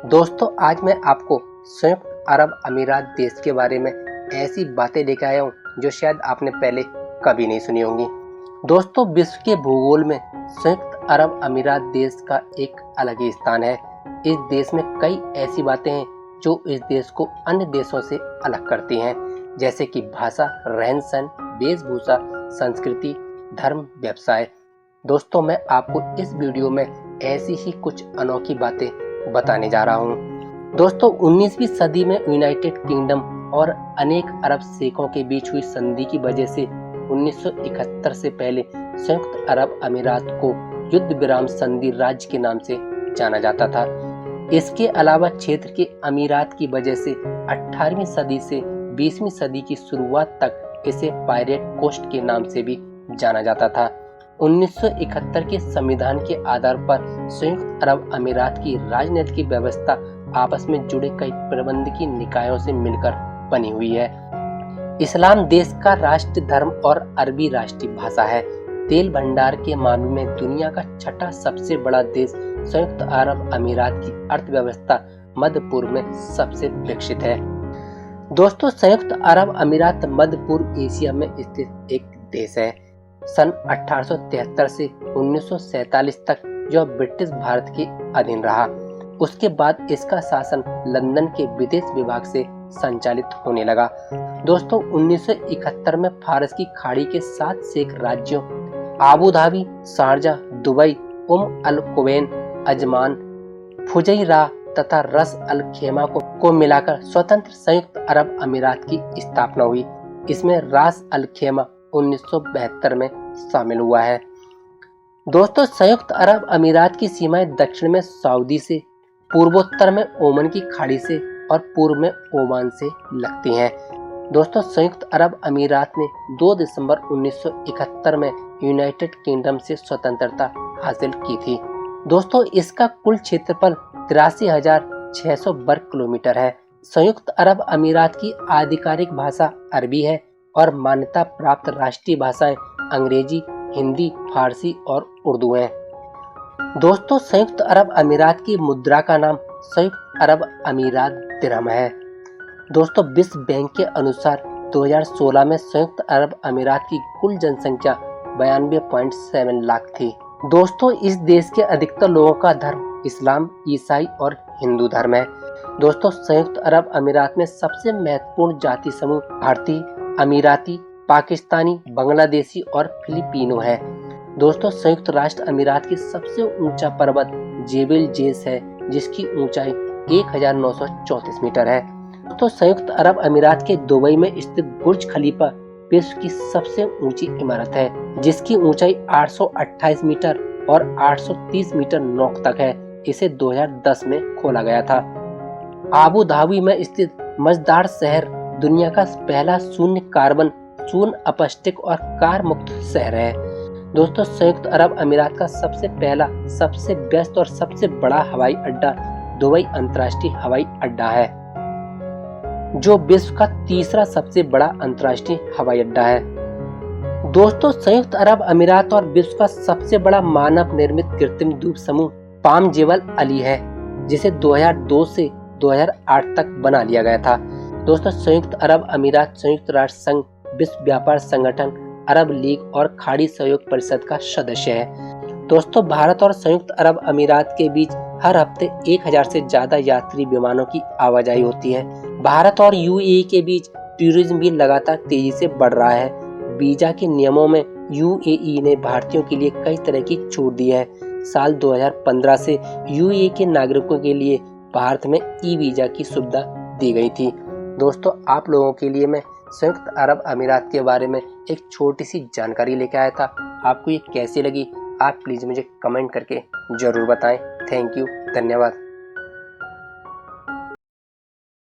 दोस्तों, आज मैं आपको संयुक्त अरब अमीरात देश के बारे में ऐसी बातें लेकर आया हूँ जो शायद आपने पहले कभी नहीं सुनी होंगी। दोस्तों, विश्व के भूगोल में संयुक्त अरब अमीरात देश का एक अलग ही स्थान है। इस देश में कई ऐसी बातें हैं जो इस देश को अन्य देशों से अलग करती हैं, जैसे कि भाषा, रहन सहन, वेशभूषा, संस्कृति, धर्म, व्यवसाय। दोस्तों, मैं आपको इस वीडियो में ऐसी ही कुछ अनोखी बातें बताने जा रहा हूँ। दोस्तों, 19वीं सदी में यूनाइटेड किंगडम और अनेक अरब शेखों के बीच हुई संधि की वजह से 1971 से पहले संयुक्त अरब अमीरात को युद्ध विराम संधि राज्य के नाम से जाना जाता था। इसके अलावा क्षेत्र के अमीरात की वजह से 18वीं सदी से 20वीं सदी की शुरुआत तक इसे पायरेट कोस्ट के नाम से भी जाना जाता था। 1971 के संविधान के आधार पर संयुक्त अरब अमीरात की राजनीतिक व्यवस्था आपस में जुड़े कई प्रबंधकीय निकायों से मिलकर बनी हुई है। इस्लाम देश का राष्ट्रीय धर्म और अरबी राष्ट्रीय भाषा है। तेल भंडार के मामले में दुनिया का छठा सबसे बड़ा देश संयुक्त अरब अमीरात की अर्थव्यवस्था मध्य पूर्व में सबसे विकसित है। दोस्तों, संयुक्त अरब अमीरात मध्य पूर्व एशिया में स्थित एक देश है। सन 1873 से 1947 तक जो ब्रिटिश भारत के अधीन रहा। उसके बाद इसका शासन लंदन के विदेश विभाग से संचालित होने लगा। दोस्तों, 1971 में फारस की खाड़ी के 7 शेख राज्यों आबू धाबी, शारजा, दुबई, अल कुवैन, अजमान, फुजैरा तथा रस अल खेमा को मिलाकर स्वतंत्र संयुक्त अरब अमीरात की स्थापना हुई। इसमें रास अल खेमा 1972 में शामिल हुआ है। दोस्तों, संयुक्त अरब अमीरात की सीमाएं दक्षिण में सऊदी से, पूर्वोत्तर में ओमान की खाड़ी से और पूर्व में ओमान से लगती हैं। दोस्तों, संयुक्त अरब अमीरात ने 2 दिसंबर 1971 में यूनाइटेड किंगडम से स्वतंत्रता हासिल की थी। दोस्तों, इसका कुल क्षेत्रफल 83,600 वर्ग किलोमीटर है। संयुक्त अरब अमीरात की आधिकारिक भाषा अरबी है और मान्यता प्राप्त राष्ट्रीय भाषाएं अंग्रेजी, हिंदी, फारसी और उर्दू हैं। दोस्तों, संयुक्त अरब अमीरात की मुद्रा का नाम संयुक्त अरब अमीरात दिरहम है। दोस्तों, विश्व बैंक के अनुसार 2016 में संयुक्त अरब अमीरात की कुल जनसंख्या 92.7 लाख थी। दोस्तों, इस देश के अधिकतर लोगों का धर्म इस्लाम, ईसाई और हिंदू धर्म है। दोस्तों, संयुक्त अरब अमीरात में सबसे महत्वपूर्ण जाति समूह भारतीय, अमीराती, पाकिस्तानी, बांग्लादेशी और फिलिपिनो है। दोस्तों, संयुक्त राष्ट्र अमीरात की सबसे ऊंचा पर्वत जेबल जेस है, जिसकी ऊंचाई 1934 मीटर है। तो संयुक्त अरब अमीरात के दुबई में स्थित बुर्ज खलीफा विश्व की सबसे ऊंची इमारत है, जिसकी ऊंचाई 828 मीटर और 830 मीटर नौक तक है। इसे 2010 में खोला गया था। आबू धाबी में स्थित मजदार शहर दुनिया का पहला शून्य कार्बन, शून्य अपशिष्ट और कार मुक्त शहर है। दोस्तों, संयुक्त अरब अमीरात का सबसे पहला, सबसे व्यस्त और सबसे बड़ा हवाई अड्डा दुबई अंतर्राष्ट्रीय हवाई अड्डा है, जो विश्व का तीसरा सबसे बड़ा अंतर्राष्ट्रीय हवाई अड्डा है। दोस्तों, संयुक्त अरब अमीरात और विश्व का सबसे बड़ा मानव निर्मित कृत्रिम द्वीप समूह पाम जेबल अली है, जिसे 2002 से 2008 तक बना लिया गया था। दोस्तों, संयुक्त अरब अमीरात संयुक्त राष्ट्र संघ, विश्व व्यापार संगठन, अरब लीग और खाड़ी सहयोग परिषद का सदस्य है। दोस्तों, भारत और संयुक्त अरब अमीरात के बीच हर हफ्ते 1000 से ज्यादा यात्री विमानों की आवाजाही होती है। भारत और यूएई के बीच टूरिज्म भी लगातार तेजी से बढ़ रहा है। वीजा के नियमों में यूएई ने भारतीयों के लिए कई तरह की छूट दी है। साल 2015 से यूएई के नागरिकों के लिए भारत में ई वीजा की सुविधा दी गई थी। दोस्तों, आप लोगों के लिए मैं संयुक्त अरब अमीरात के बारे में एक छोटी सी जानकारी लेकर आया था। आपको ये कैसी लगी, आप प्लीज़ मुझे कमेंट करके ज़रूर बताएं। थैंक यू, धन्यवाद।